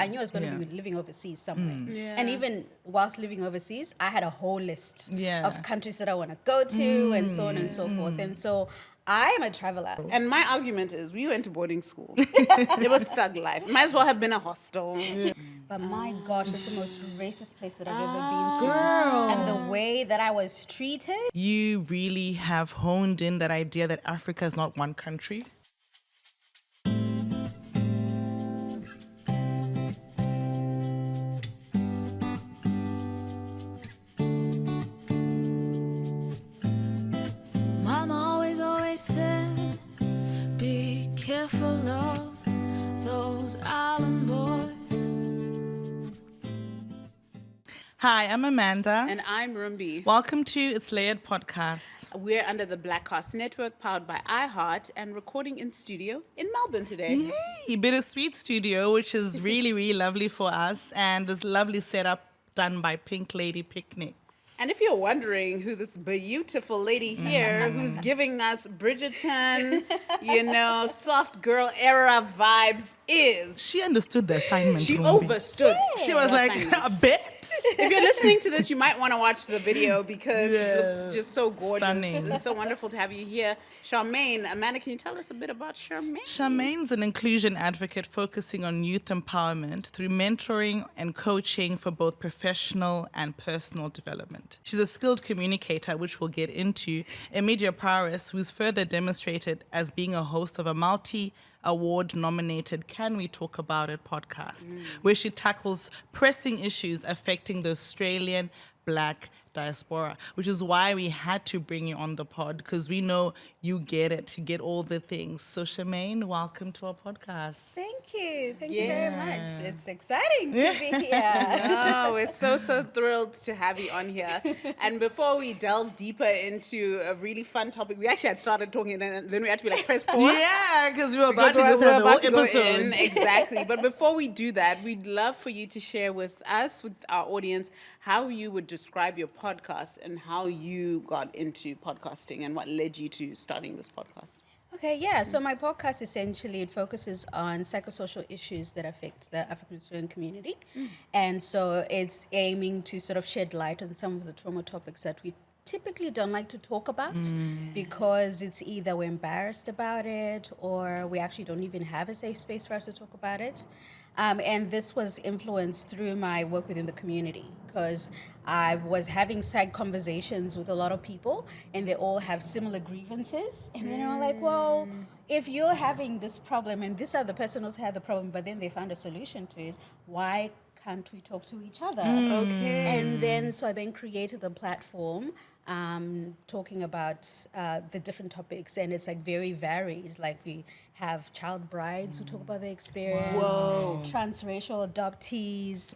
I knew I was going to be living overseas somewhere. And even whilst living overseas, I had a whole list of countries that I want to go to and so on and so forth. And so I am a traveler. And my argument is we went to boarding school. It was thug life. Might as well have been a hostel. But my gosh, it's the most racist place that I've ever been to. Girl. And the way that I was treated. You really have honed in that idea that Africa is not one country. Said, be careful of those island boys. Hi, I'm Amanda. And I'm Rumbi. Welcome to It's Layered Podcast. We're under the Black Cast Network, powered by iHeart, and recording in studio in Melbourne today. Yay! Bittersweet Studio, which is really, really lovely for us, and this lovely setup done by Pink Lady Picnics. And if you're wondering who this beautiful lady here, who's giving us Bridgerton, soft girl era vibes is. She understood the assignment. She overstood. She was like, a bit. If you're listening to this, you might want to watch the video because she looks just so gorgeous. Stunning. It's so wonderful to have you here. Charmaine, Amanda, can you tell us a bit about Charmaine? Charmaine's an inclusion advocate focusing on youth empowerment through mentoring and coaching for both professional and personal development. She's a skilled communicator, which we'll get into, a media prowess who's further demonstrated as being a host of a multi-award-nominated Can We Talk About It podcast, where she tackles pressing issues affecting the Australian Black diaspora, which is why we had to bring you on the pod, because we know you get it. You get all the things. So, Charmaine, welcome to our podcast. Thank you. Thank you very much. It's exciting to be here. Oh, we're so thrilled to have you on here. And before we delve deeper into a really fun topic, we actually had started talking and then we had to be like, press pause. Yeah, because we were about to just have the whole episode. Exactly. But before we do that, we'd love for you to share with us, with our audience, how you would describe your podcast and how you got into podcasting and what led you to starting this podcast. Okay, yeah. So my podcast essentially it focuses on psychosocial issues that affect the African Australian community, and so it's aiming to sort of shed light on some of the trauma topics that we typically don't like to talk about because it's either we're embarrassed about it or we actually don't even have a safe space for us to talk about it. And this was influenced through my work within the community because I was having side conversations with a lot of people and they all have similar grievances. And then I'm like, well, if you're having this problem and this other person also had the problem, but then they found a solution to it, why can't we talk to each other? Okay. And then so I then created a platform talking about the different topics, and it's like very varied. Like we have child brides who talk about their experience, transracial adoptees.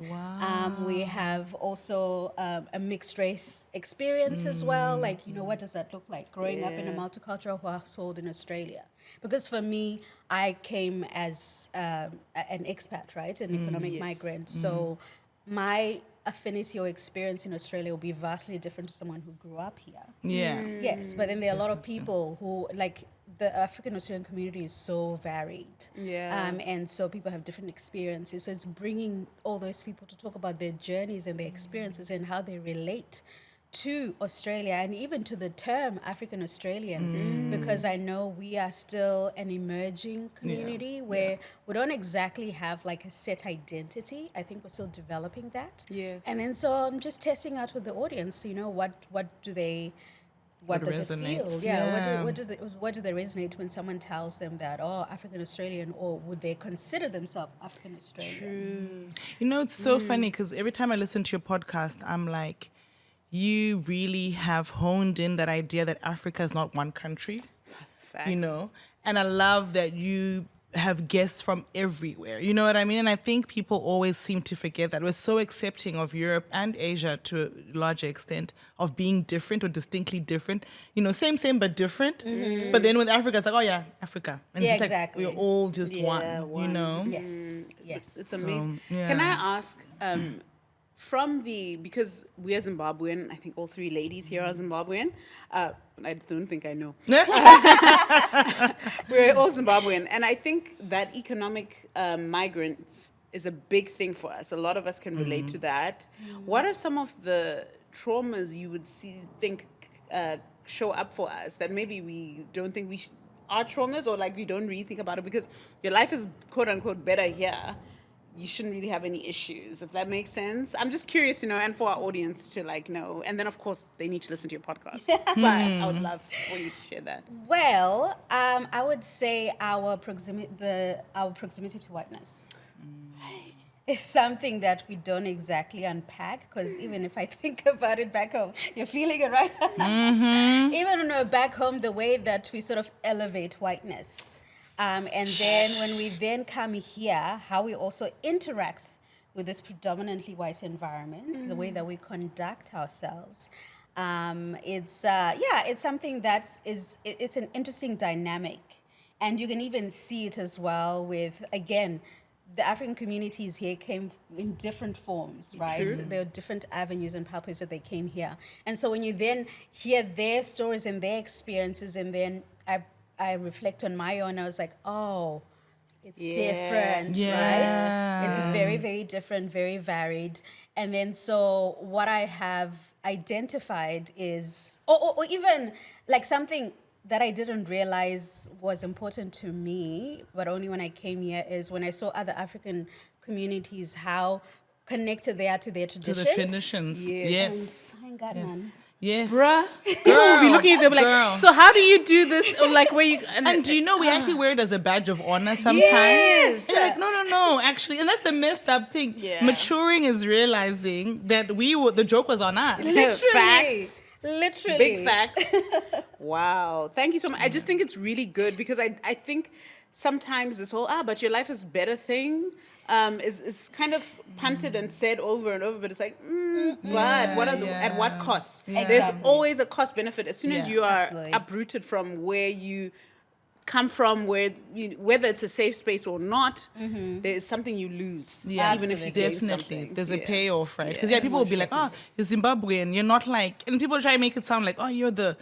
We have also a mixed race experience as well. Like, what does that look like growing up in a multicultural household in Australia? Because for me, I came as an expat, right, an economic migrant. So my affinity or experience in Australia will be vastly different to someone who grew up here. Yeah. Yes, but then there are a lot of people who, like, the African Australian community is so varied. Yeah. And so people have different experiences. So it's bringing all those people to talk about their journeys and their experiences and how they relate to Australia and even to the term African Australian, because I know we are still an emerging community where we don't exactly have like a set identity. I think we're still developing that. Yeah. And then so I'm just testing out with the audience, what do they, what does it feel? resonates. Yeah. What do they resonate when someone tells them that, African Australian, or would they consider themselves African Australian? It's so funny because every time I listen to your podcast, I'm like, you really have honed in that idea that Africa is not one country, Fact. and I love that you have guests from everywhere, you know what I mean? And I think people always seem to forget that we're so accepting of Europe and Asia to a larger extent of being different or distinctly different, same but different. But then with Africa, it's like, oh yeah, Africa. And it's exactly. like we're all just one, Yes. It's amazing. So, yeah. Can I ask, because we are Zimbabwean, I think all three ladies here are Zimbabwean. I don't think I know. We're all Zimbabwean. And I think that economic migrants is a big thing for us. A lot of us can relate to that. What are some of the traumas you would think show up for us that maybe we don't think are traumas, or like we don't really think about it because your life is quote unquote better here? You shouldn't really have any issues, if that makes sense. I'm just curious, and for our audience to like know. And then of course they need to listen to your podcast. But I would love for you to share that. Well, I would say our proximity to whiteness is something that we don't exactly unpack, because even if I think about it back home, you're feeling it right now. Even when we're back home, the way that we sort of elevate whiteness. And then when we then come here, how we also interact with this predominantly white environment, the way that we conduct ourselves. It's something it's an interesting dynamic. And you can even see it as well with, again, the African communities here came in different forms, right? True. There are different avenues and pathways that they came here. And so when you then hear their stories and their experiences, and then I reflect on my own, I was like, oh, it's different, right? It's very, very different, very varied. And then so what I have identified is, or even like something that I didn't realize was important to me, but only when I came here, is when I saw other African communities, how connected they are to their traditions. To the traditions. Yes. I ain't got none. Yes. Bruh. People will be looking at them like, so how do you do this? Or like where you... And do you know, we actually wear it as a badge of honor sometimes. Yes. And you're like, no, actually. And that's the messed up thing. Yeah. Maturing is realizing that the joke was on us. Literally. Facts. Literally. Big facts. Wow. Thank you so much. I just think it's really good because I think sometimes this whole, but your life is better thing is kind of punted and said over and over, but it's like, but what are at what cost? Yeah. There's always a cost benefit. As soon as Yeah. you are Absolutely. uprooted from where you come from, whether it's a safe space or not, there is something you lose. Yeah, even if you gain definitely. something. There's a Yeah. payoff, right? Because people will be like, "Oh, you're Zimbabwean." You're not like, and people try to make it sound like, "Oh, you're the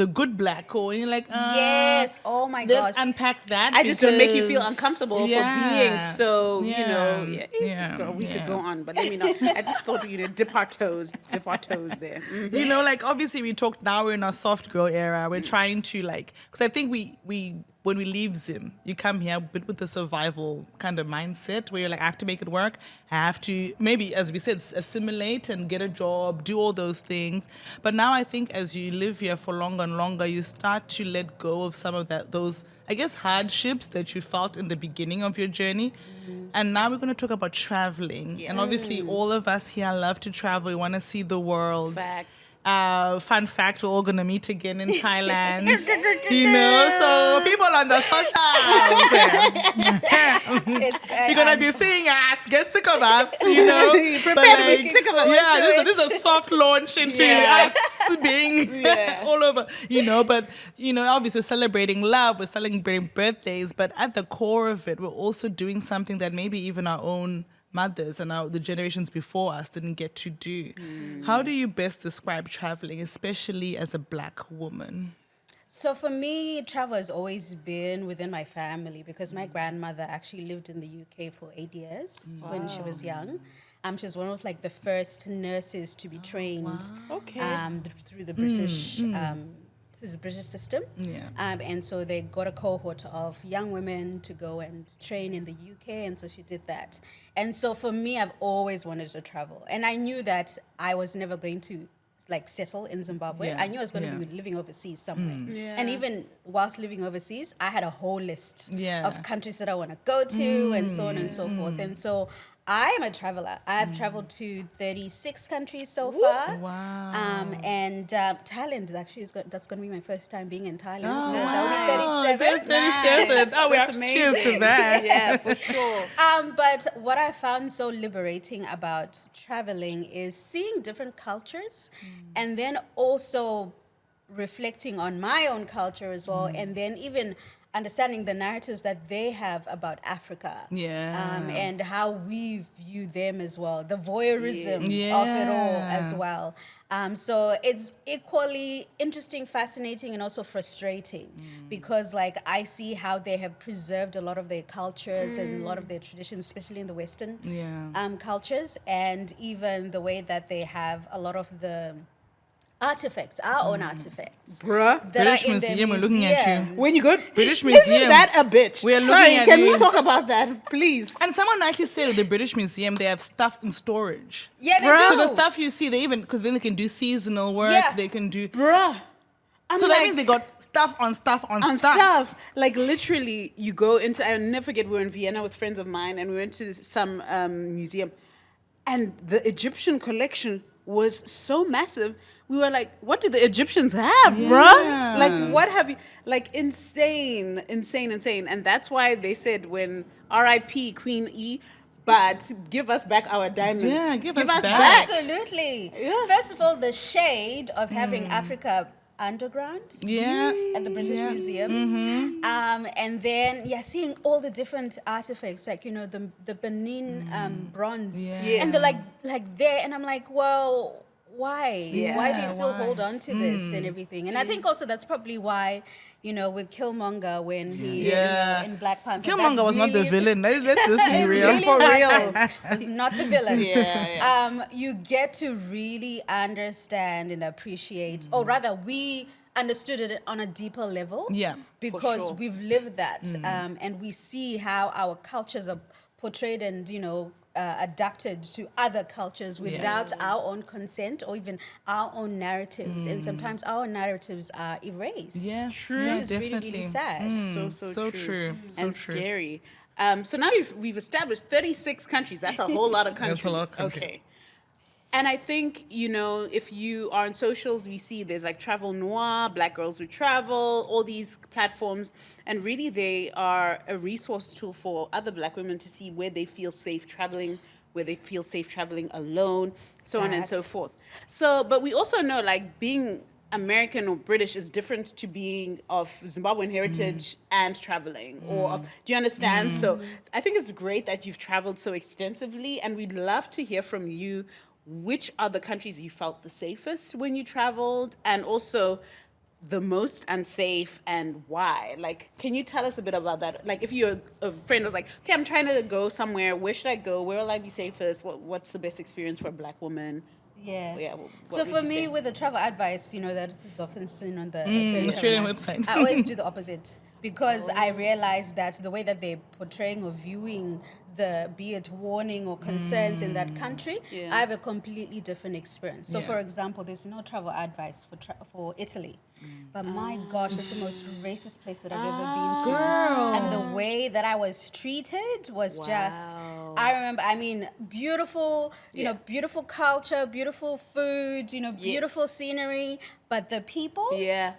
good black," or you're like, Yes. Oh my Let's gosh. unpack that. I just don't make you feel because- uncomfortable for Yeah. being so, Yeah. we could go on, but let me not. I just thought dip our toes there. Mhm. Like obviously we talked, now we're in our soft girl era. We're trying to because I think we when we leave Zim, you come here with the survival kind of mindset where you're like, I have to make it work. I have to maybe, as we said, assimilate and get a job, do all those things. But now I think as you live here for longer and longer, you start to let go of some of those, I guess, hardships that you felt in the beginning of your journey. And now we're going to talk about traveling. And obviously all of us here love to travel. We want to see the world. Facts. Fun fact, we're all going to meet again in Thailand. So people on the socials, you're going to be seeing us, get sick of us, Prepare to be sick of us. Yeah, this is a soft launch into us being all over, but, obviously we're celebrating love, we're celebrating birthdays, but at the core of it, we're also doing something that maybe even our own mothers and the generations before us didn't get to do. How do you best describe traveling, especially as a Black woman? So for me, travel has always been within my family because my grandmother actually lived in the UK for 8 years when she was young. She was one of the first nurses to be trained through the British through the British system. Yeah. And so they got a cohort of young women to go and train in the UK, and so she did that. And so for me, I've always wanted to travel. And I knew that I was never going to settle in Zimbabwe. Yeah. I knew I was going to be living overseas somewhere. Yeah. And even whilst living overseas, I had a whole list Yeah. of countries that I want to go to and so on and so forth. And so I am a traveler. I've traveled to 36 countries so far. Wow. And Thailand is actually that's going to be my first time being in Thailand. So wow. that'll be 37. 37. Nice. Oh, we That's have to cheers to amazing. that. Yeah, for sure. But what I found so liberating about traveling is seeing different cultures and then also reflecting on my own culture as well, and then even understanding the narratives that they have about Africa. And how we view them as well. The voyeurism of it all as well. So it's equally interesting, fascinating, and also frustrating because, like, I see how they have preserved a lot of their cultures and a lot of their traditions, especially in the Western cultures, and even the way that they have a lot of the artifacts, our own artifacts. Bruh. That British are in Museum, their we're looking at you. museums. When you go, British isn't Museum. that a bitch? We are looking Sorry, at can you. we talk about that, please? And someone actually said at the British Museum they have stuff in storage. Yeah, they Bruh. do. So the stuff you see, they even, because then they can do seasonal work, Yeah. they can do. Bruh. I'm So like, that means they got stuff on stuff on on stuff. stuff. Like literally, you go into. I'll never forget. We were in Vienna with friends of mine, and we went to some museum, and the Egyptian collection was so massive. We were like, "What do the Egyptians have, bruh? Like, what have you? Like, insane, insane, insane." And that's why they said when R.I.P. Queen E. But give us back our diamonds. Yeah, give us back. Absolutely. Yeah. First of all, the shade of having Africa underground Yeah. at the British Museum, and then seeing all the different artifacts, like the Benin bronze, Yeah. and they're like there, and I'm like, well, why? Yeah. Why do you still Why? hold on to this and everything? And I think also that's probably why, with Killmonger when he Yes. is in Black Panther. Killmonger that was not the really- villain. Let's just be it real. really For real. was not the villain. Yeah, You get to really understand and appreciate, or rather, we understood it on a deeper level. Yeah, because sure. we've lived that, and we see how our cultures are portrayed and adapted to other cultures without our own consent or even our own narratives, and sometimes our narratives are erased. Yeah, True. Which yeah, is really, really definitely. sad. So true. So and true. scary. So now we've established 36 countries. That's a whole lot of countries. That's a lot of countries. Okay. And I think, if you are on socials, we see there's like Travel Noir, Black Girls Who Travel, all these platforms. And really they are a resource tool for other Black women to see where they feel safe traveling, where they feel safe traveling alone, so on and so That. forth. So, but we also know like being American or British is different to being of Zimbabwean heritage and traveling. Do you understand? So I think it's great that you've traveled so extensively, and we'd love to hear from you. Which are the countries you felt the safest when you traveled, and also the most unsafe, and why? Like, can you tell us a bit about that? Like, if you're a friend was like, okay, I'm trying to go somewhere, where should I go? Where will I be safest? What's the best experience for a Black woman? Yeah. Yeah, what So would for you me, say? with the travel advice, that is often seen on the Australian Travel website. I always do the opposite because I realize that the way that they're portraying or viewing be it warning or concerns in that country, Yeah. I have a completely different experience. So, Yeah. for example, there's no travel advice for Italy, but my gosh, it's the most racist place that I've ever been to. Girl. And the way that I was treated was just, Wow. I remember, beautiful, Yeah. beautiful culture, beautiful food, beautiful Yes. scenery, but the people, Yeah.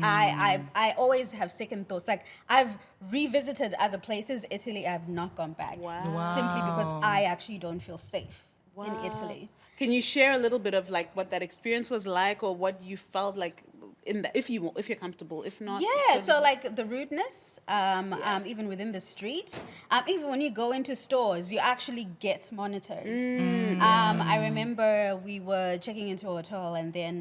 I always have second thoughts. Like, I've revisited other places. Italy, I have not gone back. Wow. Simply because I actually don't feel safe in Wow. Italy. Can you share a little bit of like what that experience was like, or what you felt like in that, if you're comfortable, if not? Yeah, so like the rudeness, even within the street, even when you go into stores, you actually get monitored. I remember we were checking into a hotel, and then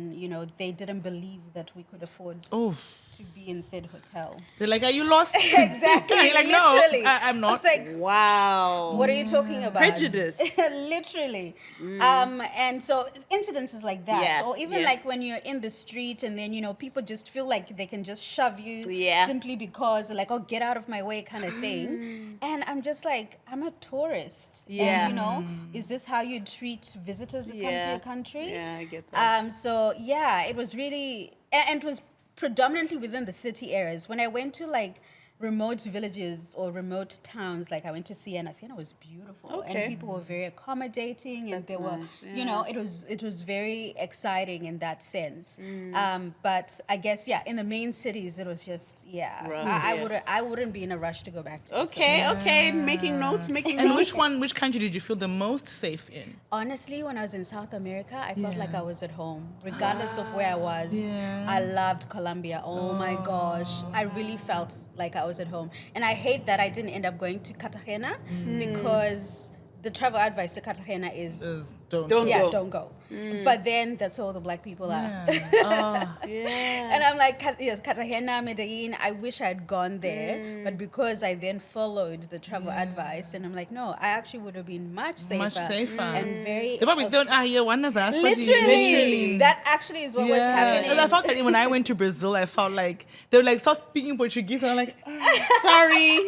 they didn't believe that we could afford to be in said hotel. They're like, are you lost? Exactly, You're like, literally. no, I'm I not. was like, Wow. what are you talking about? Prejudice. Literally. And so incidences like that, Yeah, or even yeah. like when you're in the street and then, people just feel like they can just shove you Yeah. simply because like, oh, get out of my way kind of thing. And I'm just like, I'm a tourist. Yeah. And, is this how you treat visitors who come to Yeah. your country? Yeah, I get that. So yeah, it was really, and it was predominantly within the city areas. When I went to like remote villages or remote towns. Like I went to Siena. Siena was beautiful, Okay. and people were very accommodating, and That's they were, nice, you know, it was very exciting in that sense. Mm. But I guess in the main cities it was just Rough, I wouldn't be in a rush to go back to. Okay, making notes. And which country did you feel the most safe in? Honestly, when I was in South America, I felt like I was at home, regardless of where I was. Yeah. I loved Colombia. Oh my gosh. I really felt like I was at home. And I hate that I didn't end up going to Cartagena because the travel advice to Cartagena is Don't don't go. But then that's all the black people are. And I'm like, yes, Cartagena, Medellin, I wish I'd gone there. But because I then followed the travel advice, and I'm like, no, I actually would have been much safer. And very... They probably don't hear one of us. What do you Literally. mean? That actually is what was happening. And I felt like when I went to Brazil, I felt like they were like, start speaking Portuguese. And I'm like, sorry.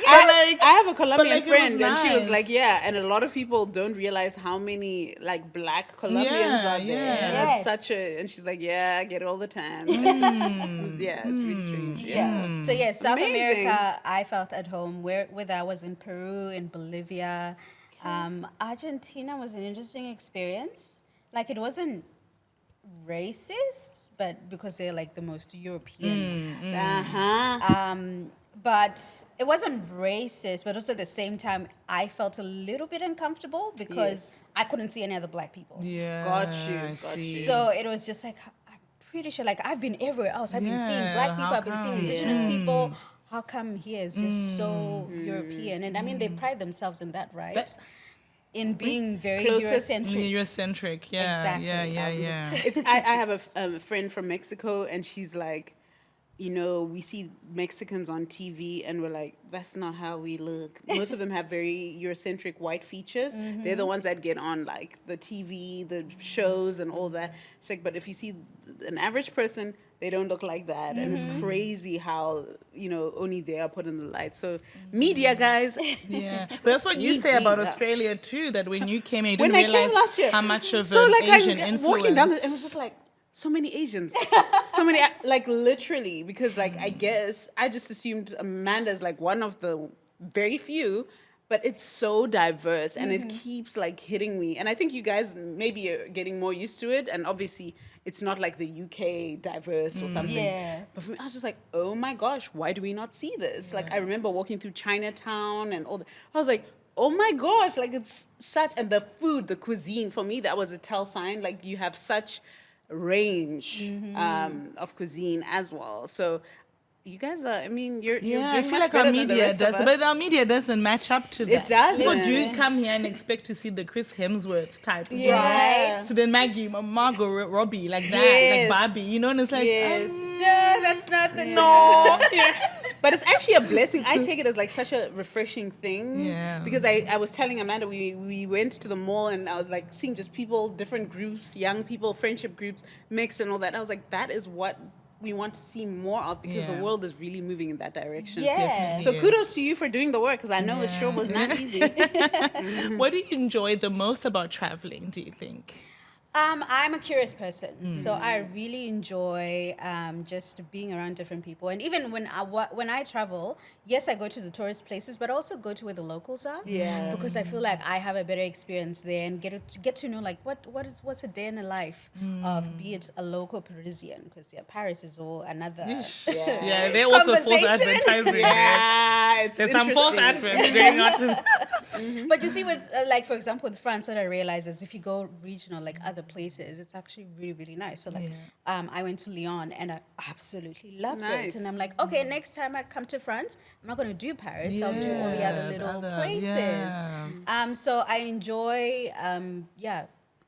I I have a Colombian it was friend, and she was nice. like, and a lot of people don't realize how many like black Colombians are there. Yes. It's such a, and she's like, I get it all the time. It's really strange. So South Amazing. America, I felt at home. Whether I was in Peru, in Bolivia, Argentina was an interesting experience. Like it wasn't racist, but because they're like the most European. But it wasn't racist, but also at the same time, I felt a little bit uncomfortable because I couldn't see any other black people. Yeah. Got you. So it was just like, I'm pretty sure, like, I've been everywhere else. I've been seeing black people, how I've been seeing come? indigenous people. How come here is just so European? And I mean, they pride themselves in that, right? In being very Closest- Eurocentric. Eurocentric, yeah. Exactly. Yeah. It's I have a friend from Mexico, and she's like, we see Mexicans on TV and we're like, that's not how we look. Most of them have very Eurocentric white features. They're the ones that get on like the TV, the shows and all that. She's like, but if you see an average person, they don't look like that. And it's crazy how, only they are put in the light. So media, guys. Yeah. But that's what you say about Australia too, that when you came here, you When didn't I came realize last year, how much of so an like Asian I'm influence. walking down, and it was just like, so many Asians, so many, like literally, because like I guess I just assumed Amanda's like one of the very few, but it's so diverse and it keeps like hitting me. And I think you guys maybe are getting more used to it. And obviously it's not like the UK diverse or something. Yeah. But for me, I was just like, oh my gosh, why do we not see this? Like I remember walking through Chinatown and all that. I was like, oh my gosh, like it's such, and the food, the cuisine, for me, that was a tell sign. Like you have such range of cuisine as well. So you guys are, I mean, you're doing I feel much like our better than the media rest of does, us. but our media doesn't match up to that. It doesn't. People do come here and expect to see the Chris Hemsworth types. Right. So then Margot Robbie, like that, Yes. like Barbie, and it's like, No, that's not the No. But it's actually a blessing. I take it as like such a refreshing thing. Yeah. Because I was telling Amanda, we went to the mall and I was like seeing just people, different groups, young people, friendship groups, mixed and all that. I was like, that is what we want to see more of because the world is really moving in that direction. Yeah. So kudos to you for doing the work because I know it sure was not easy. What do you enjoy the most about traveling, do you think? I'm a curious person, so I really enjoy just being around different people. And even when I travel, yes, I go to the tourist places, but I also go to where the locals are. Yeah. Because I feel like I have a better experience there and get to know like what's a day in the life of be it a local Parisian, because Paris is all another. Yeah, they also false Conversation. advertising. Yeah, it's There's some false interesting. adverts going on. But you see, with like for example, with France, what I realized is if you go regional, like other places, it's actually really, really nice. So like, I went to Lyon and I absolutely loved Nice. it. And I'm like, okay, next time I come to France, I'm not going to do Paris. I'll do all the other little places. So I enjoy,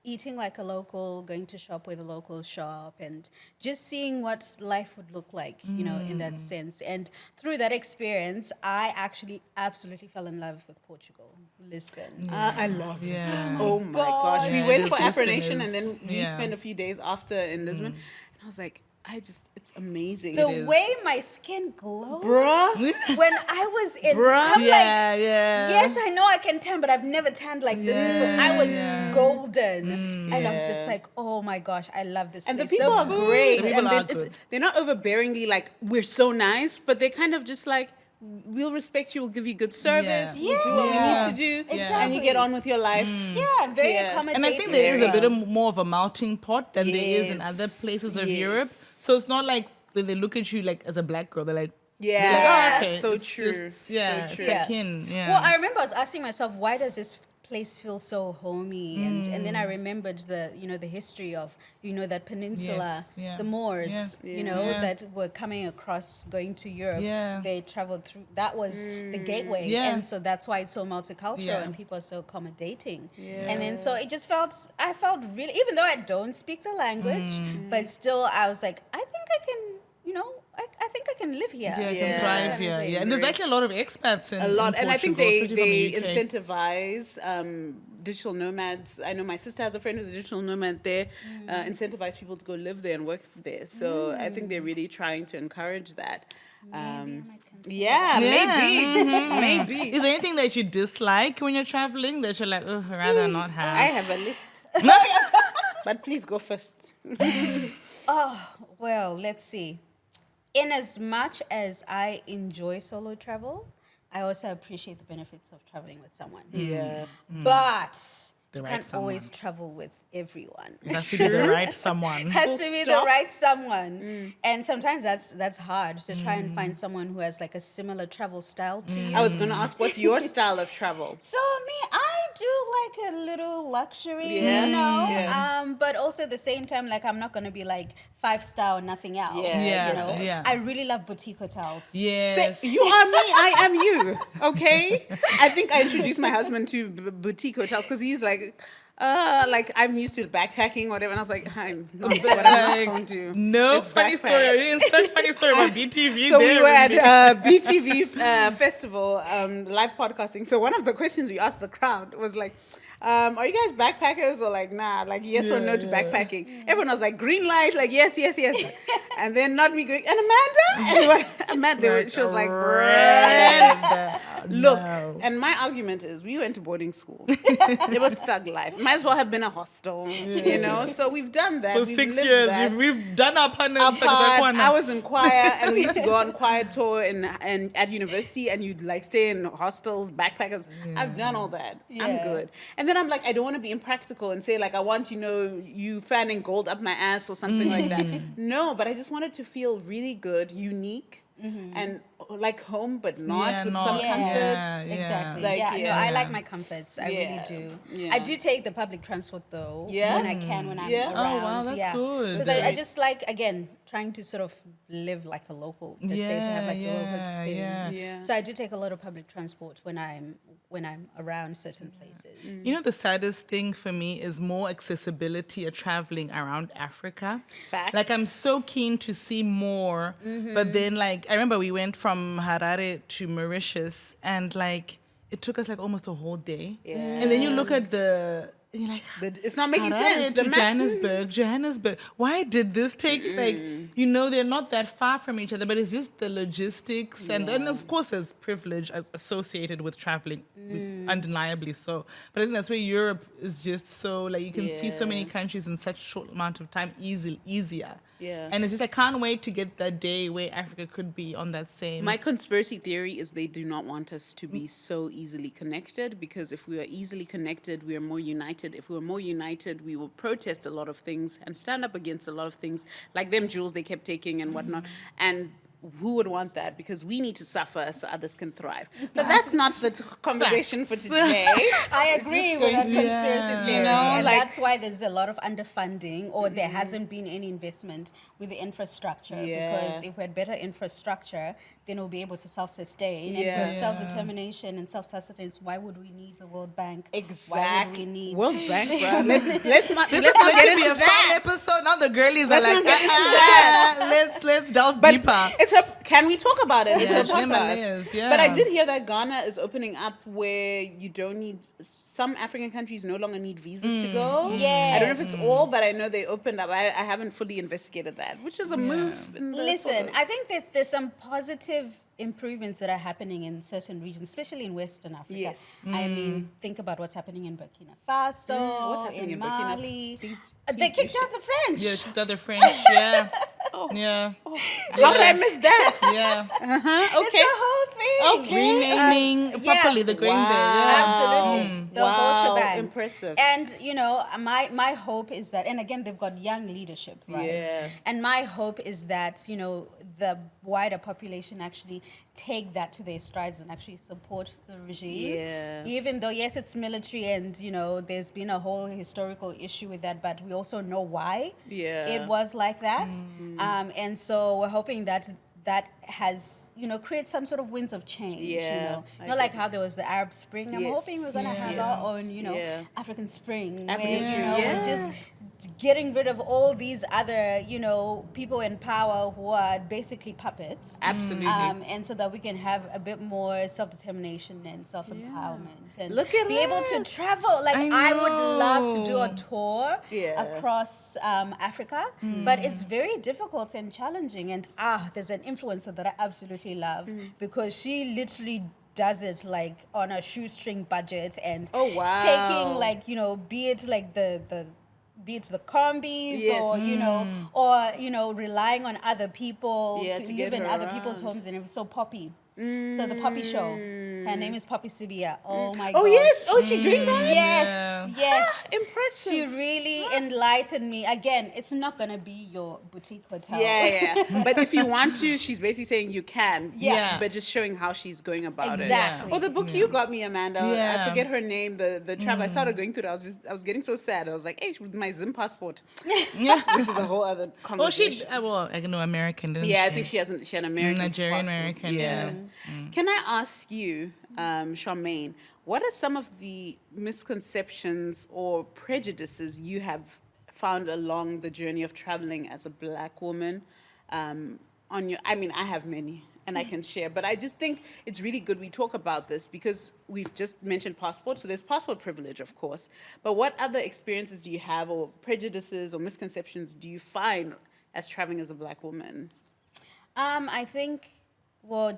eating like a local, going to shop where the locals shop, and just seeing what life would look like, in that sense. And through that experience, I actually absolutely fell in love with Portugal, Lisbon. I love it. Yeah. Oh my gosh. We went for Lisbon Afro Nation is- and then we yeah. spent a few days after in Lisbon. And I was like, it's amazing. The way my skin glowed. Bruh. When I was in, Bruh. I'm Yeah, like, yeah. yes, I know I can tan, but I've never tanned like this before. I was Yeah. golden. And I was just Yeah. like, oh my gosh, I love this And the place. people are food- great. The people and are then good. they're not overbearingly like, we're so nice, but they're kind of just like, we'll respect you, we'll give you good service, Yeah. we'll do what Yeah. we need to do, Exactly. and you get on with your life. Yeah, very Yeah. accommodating. And I think there is a as bit well. of more of a melting pot than there is in other Yes, places of yes. Europe. So it's not like when they look at you like as a black girl, they're like, Yeah, they're like, oh, okay. so it's true. Just, yeah, So it's true. Yeah. akin. Yeah. Well, I remember I was asking myself, why does this place feel so homey? And then I remembered the history of that peninsula, Yes, yeah. the Moors, Yeah. Yeah. that were coming across going to Europe. Yeah. They traveled through. That was the gateway, Yeah. and so that's why it's so multicultural Yeah. and people are so accommodating. Yeah. And then so it just I felt really, even though I don't speak the language, but still I was like, I think I can, I think I can live here. Yeah, I Yeah. can thrive here. Yeah, and there's actually a lot of expats in A lot, in and I think Portugal, they especially from the UK. incentivize digital nomads. I know my sister has a friend who's a digital nomad there. Incentivize people to go live there and work there. So I think they're really trying to encourage that. Yeah, Yeah. maybe. Is there anything that you dislike when you're traveling that you're like, oh, I'd rather not have? I have a list, but please go first. Well, let's see. In as much as I enjoy solo travel, I also appreciate the benefits of traveling with someone. Yeah. But The you right can't always travel with everyone. It has to be the right someone. Has Full to be stop. the right someone. And sometimes that's hard to try and find someone who has like a similar travel style to you. I was going to ask, what's your style of travel? So me, I do like a little luxury, Yeah. Yeah. Yeah. But also at the same time, like I'm not gonna be like 5-star or nothing else. Yeah. Yeah. I really love boutique hotels. Yes. You are me, I am you. Okay? I think I introduced my husband to boutique hotels because he's like I'm used to backpacking, whatever. And I was like, I'm not what I'm not going to. No It's funny backpack. story. I didn't say funny story about BTV. So we there were with me. at BTV festival, live podcasting. So one of the questions we asked the crowd was like, are you guys backpackers or like nah, like yes or no to backpacking? Everyone was like green light, like yes. And then not me going, and Amanda? And she was like, Brand. look. No. And my argument is we went to boarding school. It was thug life. Might as well have been a hostel, So we've done that. For We've 6 lived years, that. we've done our partner. Apart, I was in choir and we used to go on choir tour and at university and you'd like stay in hostels, backpackers. I've done all that. I'm Yeah. good. And then I'm like, I don't want to be impractical and say like, I want, you fanning gold up my ass or something like that. No, but I just wanted to feel really good, unique and like home, but not Yeah, with not- some Yeah, comforts. Exactly. Like, No, yeah. I like my comforts. I really Yeah. do. Yeah. I do take the public transport though. Yeah? When I can, when I'm Yeah. around. Oh, wow, that's good. Because I just like, again, trying to sort of live like a local, let's say, to have like a local Yeah, experience. yeah. So I do take a lot of public transport when I'm around certain places. You know, the saddest thing for me is more accessibility of traveling around Africa. Facts. Like, I'm so keen to see more, but then, like, I remember we went from Harare to Mauritius, and, like, it took us, like, almost a whole day. Yeah. And then you look at and you're like, It's not making Harare sense. to The map- Johannesburg. Why did this take, like, they're not that far from each other, but it's just the logistics. And then, of course, there's privilege associated with traveling, undeniably so. But I think that's where Europe is just so, like, you can see so many countries in such short amount of time easier. Yeah. And it's just, I can't wait to get that day where Africa could be on that same. My conspiracy theory is they do not want us to be so easily connected, because if we are easily connected, we are more united. If we are more united, we will protest a lot of things and stand up against a lot of things, like them jewels they kept taking and whatnot. And who would want that? Because we need to suffer so others can thrive. But that's not the conversation for today. I agree with that conspiracy theory. And like- that's why there's a lot of underfunding, or there hasn't been any investment with the infrastructure. Yeah. Because if we had better infrastructure, then we'll be able to self-sustain. Yeah. And with self-determination and self-sustenance, why would we need the World Bank? Why would Exactly. we need... World Bank, bro. Let's not this get is meant to be into a that. fun episode. Now the girlies Let's are like, not get into that. let's delve But deeper. it's Can we talk about it? It's Yeah, her podcast. Zimbabwe, yeah. But I did hear that Ghana is opening up where you don't need. Some African countries no longer need visas to go. I don't know if it's all, but I know they opened up. I haven't fully investigated that, which is a move. In the Listen, I think there's some positive improvements that are happening in certain regions, especially in Western Africa. Yes. I mean, think about what's happening in Burkina Faso, What's happening in Burkina? Mali. Please They do kicked share. out the French. Yeah, the other French. Yeah. Yeah. How did I miss that? Yeah. It's Okay. a whole thing. Okay. Renaming properly the grain there. Yeah. Absolutely. The whole shebang. Impressive. And, my hope is that, and again, they've got young leadership, right? Yeah. And my hope is that, the wider population actually take that to their strides and actually support the regime. Yeah. Even though, yes, it's military and, there's been a whole historical issue with that, but we also know why it was like that. And so we're hoping that has, create some sort of winds of change, Yeah, I Not like how there was the Arab Spring. I'm Yes. hoping we're going to have Yes. our own, Yeah. African Spring. African where, Spring, we're just getting rid of all these other, people in power who are basically puppets. Absolutely. And so that we can have a bit more self-determination and self-empowerment and Look at be able to that. travel. Like, I would love to do a know. tour across Africa, but it's very difficult and challenging. And there's an influencer that I absolutely love because she literally does it like on a shoestring budget and Oh, wow. taking like, be it like be it the combis Yes. or relying on other people Yeah, to to live get in her other people's around. homes. And it was so Poppy. So the Poppy Show. Her name is Poppy Sibia. Oh my god. Oh, yes. Oh, is she doing that? Yes, yes. Impressive. She really enlightened me. Again, it's not gonna be your boutique hotel. Yeah. But if you want to, she's basically saying you can. Yeah. But just showing how she's going about it. Exactly. Oh, the book you got me, Amanda. Yeah. I forget her name. The travel. I started going through it. I was getting so sad. I was like, hey, with my Zim passport. Yeah. Which is a whole other Oh, conversation. I know American, didn't she? Yeah, I think she had an American Nigerian passport. American, yeah. Can I ask you, Charmaine, what are some of the misconceptions or prejudices you have found along the journey of traveling as a Black woman? I have many, and I can share, but I just think it's really good we talk about this because we've just mentioned passport, so there's passport privilege, of course. But what other experiences do you have, or prejudices or misconceptions do you find as traveling as a Black woman? I think,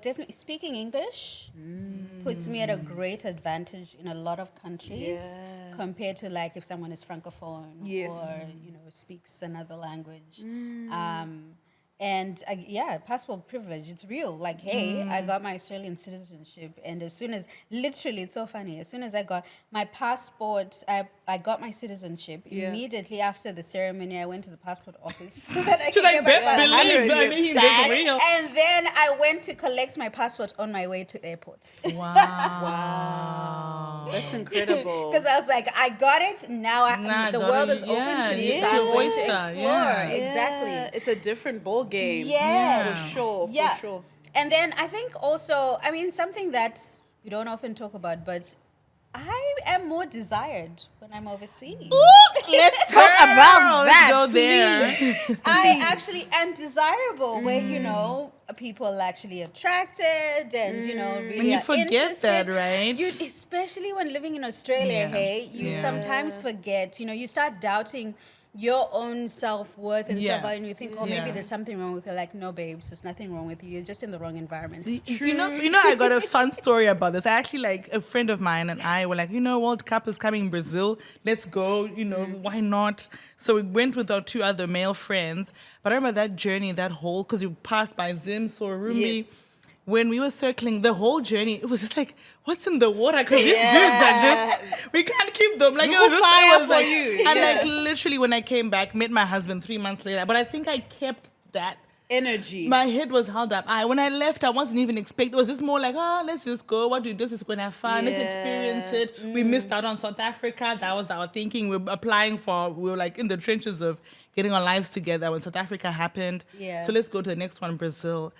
definitely speaking English puts me at a great advantage in a lot of countries compared to like if someone is francophone or speaks another language. And passport privilege, it's real. Like, hey, I got my Australian citizenship, and as soon as, literally, it's so funny, as soon as I got my passport, I got my citizenship. Immediately after the ceremony, I went to the passport office. So that I She's could like, get my best passport. believe, I mean, this is real. And then I went to collect my passport on my way to airport. Wow. That's incredible. Because I was like, I got it, now Nah, the got world it, is open to me, yeah, so it's I'm your going to oyster, explore. yeah. Exactly. It's a different ball game. Yes. For sure. Yeah. For sure. And then I think also, something that we don't often talk about, but I am more desired when I'm overseas. Let's talk about that. Let's go there. I actually am desirable where, people are actually attracted and, really And you are forget interested. that, right? Especially when living in Australia, you sometimes forget, you start doubting your own self-worth and self-value, and you think, maybe there's something wrong with it. Like, no, babes, there's nothing wrong with you. You're just in the wrong environment. You know, I got a fun story about this. I actually, like, a friend of mine and I were like, World Cup is coming in Brazil. Let's go, why not? So we went with our two other male friends. But I remember that journey, because we passed by Zim, Sorumbi. Yes. When we were circling the whole journey, it was just like, what's in the water? Because these dudes are just, we can't keep them. Like, it was just, fire I was for like, you. and like literally when I came back, met my husband 3 months later. But I think I kept that. Energy. My head was held up. When I left, I wasn't even expecting. It was just more like, let's just go. What do this is going to have fun. Let's experience it. We missed out on South Africa. That was our thinking. We were like in the trenches of getting our lives together when South Africa happened. Yeah. So let's go to the next one, Brazil.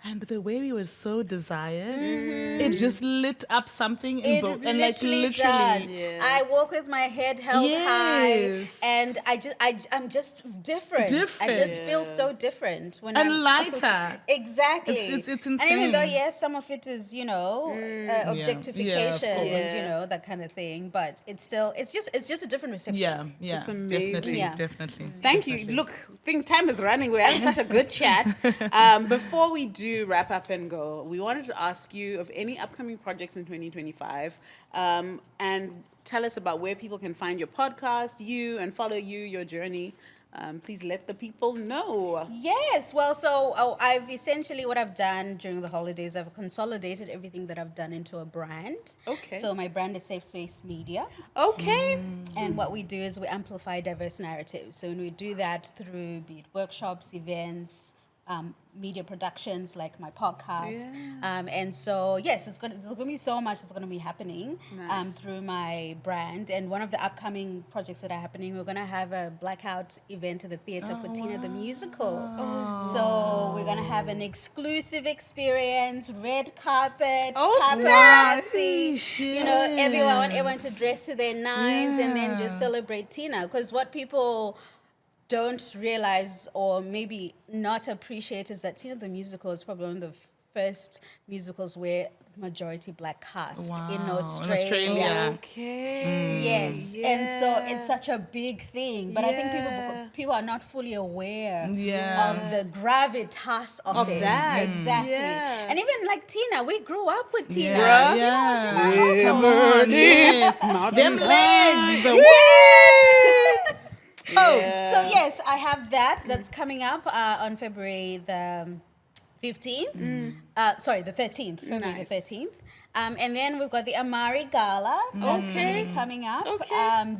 And the way we were so desired, it just lit up something in It both. literally, And literally, does. Yeah. I walk with my head held Yes. high, and I'm just different. I just feel so different when and I'm lighter. Exactly. It's And even though insane. yes, some of it is objectification, course. that kind of thing, but it's just a different reception. Yeah, It's amazing. definitely, Yeah. definitely. Thank you. Look, I think time is running. We're having such a good chat. Before we do wrap up and go, we wanted to ask you of any upcoming projects in 2025, and tell us about where people can find your podcast, you, and follow you, your journey. Please let the people know. Yes, well, so I've essentially what I've done during the holidays, I've consolidated everything that I've done into a brand. Okay. So my brand is Safe Space Media. Okay. And what we do is we amplify diverse narratives. So when we do that through be it workshops, events, media productions like my podcast. And so, yes, there's going to be so much that's going to be happening through my brand. And one of the upcoming projects that are happening, we're going to have a blackout event at the theater for Tina the Musical. So we're going to have an exclusive experience, red carpet, paparazzi, everyone to dress to their nines and then just celebrate Tina. Because what people don't realize or maybe not appreciate is that Tina the Musical is probably one of the first musicals where majority black cast in Australia. Okay. Yes, and so it's such a big thing, but I think people are not fully aware of the gravitas of it. That. Exactly. Yeah. And even like Tina, we grew up with Tina. Yeah. Tina was in our Yeah. household. Come on, yes. Them legs. So yes, I have that. That's coming up on February the 15th. Sorry, the 13th. February the 13th. And then we've got the Amari Gala. That's going to be coming up.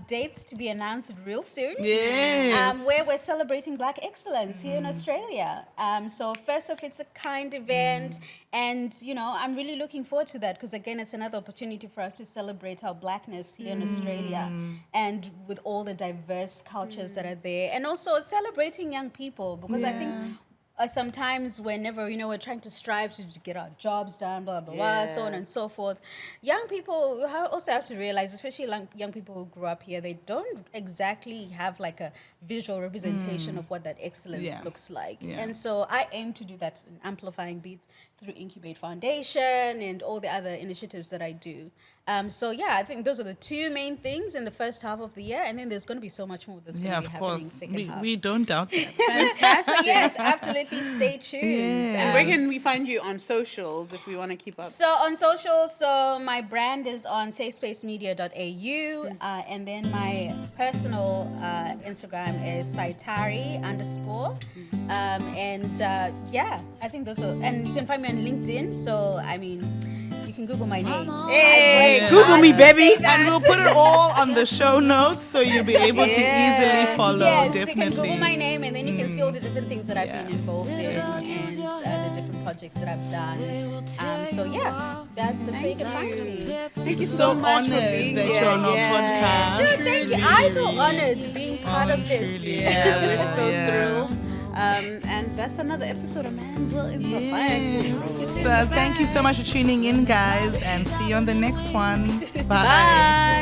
Dates to be announced real soon. Yes. Where we're celebrating Black excellence here in Australia. So first of its a kind event. And, I'm really looking forward to that because, again, it's another opportunity for us to celebrate our Blackness here in Australia and with all the diverse cultures that are there. And also celebrating young people because I think sometimes whenever, we're trying to strive to get our jobs done, blah, blah, blah, so on and so forth. Young people also have to realize, especially young people who grew up here, they don't exactly have like a visual representation of what that excellence looks like. Yeah. And so I aim to do that in amplifying Beat through Incubate Foundation and all the other initiatives that I do. I think those are the two main things in the first half of the year, and then there's going to be so much more that's going to be happening second half. We don't doubt that. Fantastic. Yes, absolutely. Stay tuned. And where can we find you on socials if we want to keep up? So on socials, my brand is on safespacemedia.au, and then my personal Instagram is saitari_. I think those are, and you can find me on LinkedIn. So you can Google my name. Hey, Google me, baby. And we'll put it all on the show notes so you'll be able to easily follow. Yes, Definitely. you can Google my name and then you can see all the different things that I've been involved in and the different projects that I've done. That's where you can find me. Thank you so much for being that here. you're on our podcast. No, thank you. I feel honored being part of this. Yeah, we're so thrilled. And that's another episode of Manville in the Flag. Thank you so much for tuning in, guys, and see you on the next one. Bye.